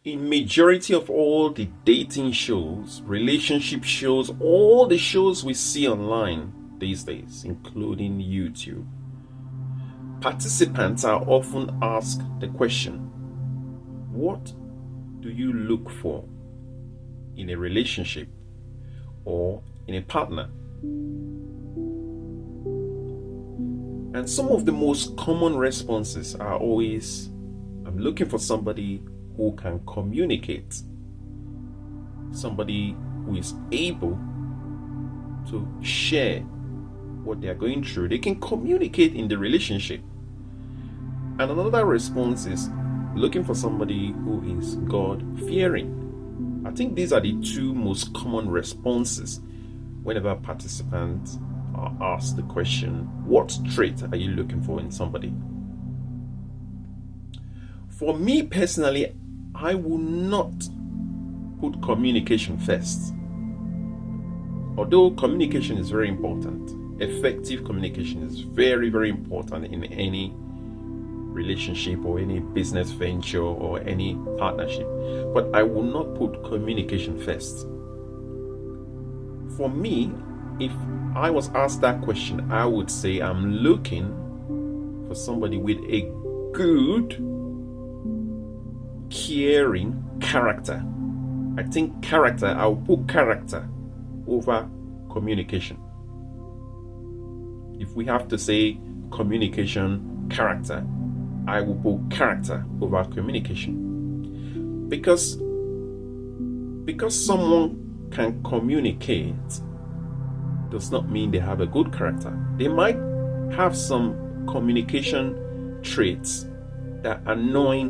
In majority of all the dating shows, relationship shows, all the shows we see online these days, including YouTube, participants are often asked the question, what do you look for in a relationship or in a partner? And some of the most common responses are always, I'm looking for somebody who can communicate, somebody who is able to share what they are going through. They can communicate in the relationship. And another response is looking for somebody who is God-fearing. I think these are the two most common responses whenever participants are asked the question, what trait are you looking for in somebody? For me personally, I will not put communication first. Although communication is very important, effective communication is very, very important in any relationship or any business venture or any partnership. But I will not put communication first. For me, if I was asked that question, I would say I'm looking for somebody with a good, caring character. I think character, I'll put character over communication. If we have to say communication, character, I will put character over communication. Because someone can communicate does not mean they have a good character. They might have some communication traits that annoy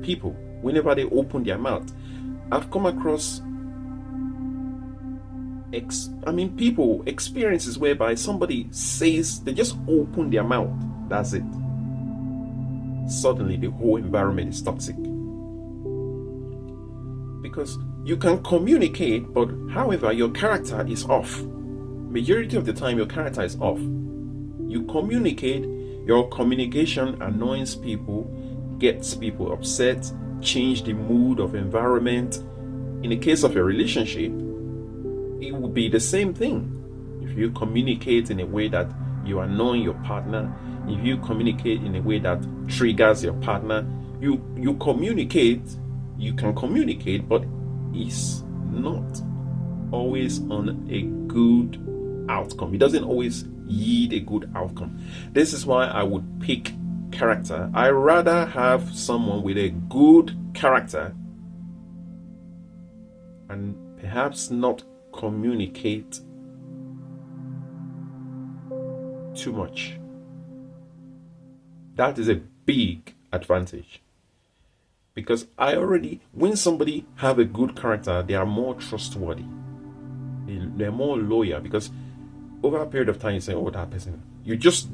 people whenever they open their mouth. I've come across experiences whereby somebody says, they just open their mouth, that's it. Suddenly the whole environment is toxic. Because you can communicate, but however, your character is off. Majority of the time, your character is off. You communicate, your communication annoys people, gets people upset, change the mood of environment. In the case of a relationship, it would be the same thing. If you communicate in a way that you annoy your partner, if you communicate in a way that triggers your partner, you communicate, you can communicate, but it's not always on a good outcome. It doesn't always yield a good outcome. This is why I would pick character. I rather have someone with a good character and perhaps not communicate too much. That is a big advantage. Because when somebody have a good character, they are more trustworthy. They're more loyal, because over a period of time you say, oh, that person, you just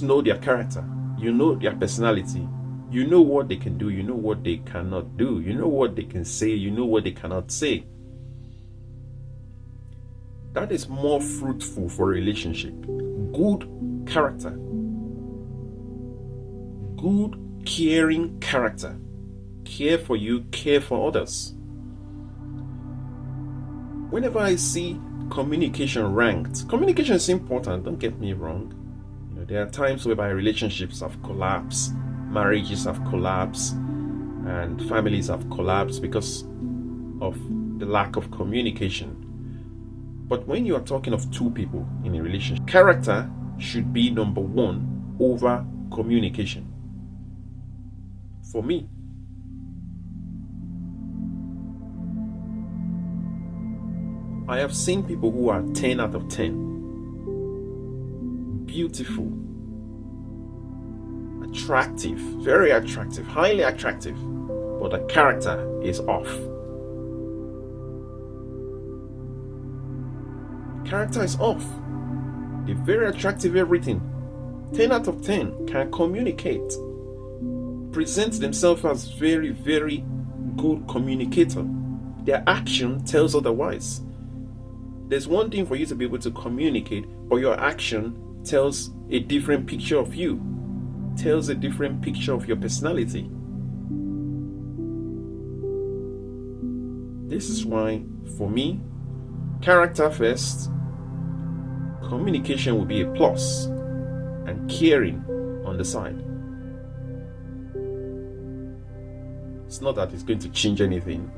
know their character, you know their personality, you know what they can do, you know what they cannot do, you know what they can say, you know what they cannot say. That is more fruitful for a relationship. Good character, good caring character, care for you, care for others. Whenever I see communication ranked, communication is important, don't get me wrong. There are times whereby relationships have collapsed, marriages have collapsed, and families have collapsed because of the lack of communication. But when you are talking of two people in a relationship, character should be number one over communication. For me. I have seen people who are 10 out of 10. Beautiful. Attractive. Very attractive. Highly attractive. But the character is off. Character is off. They're very attractive, everything. 10 out of 10 can communicate. Present themselves as very, very good communicator. Their action tells otherwise. There's one thing for you to be able to communicate, but your action tells a different picture of you, tells a different picture of your personality. This is why, for me, character first, communication will be a plus, and caring on the side. It's not that it's going to change anything,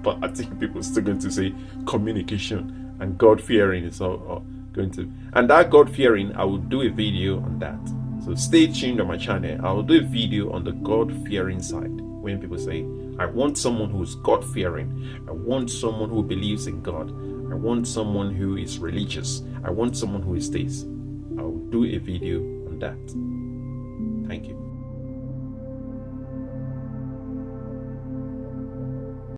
but I think people are still going to say communication and God-fearing is all going to. And that God-fearing, I will do a video on that. So stay tuned on my channel. I will do a video on the God-fearing side. When people say, I want someone who's God-fearing, I want someone who believes in God, I want someone who is religious, I want someone who is this. I will do a video on that. Thank you.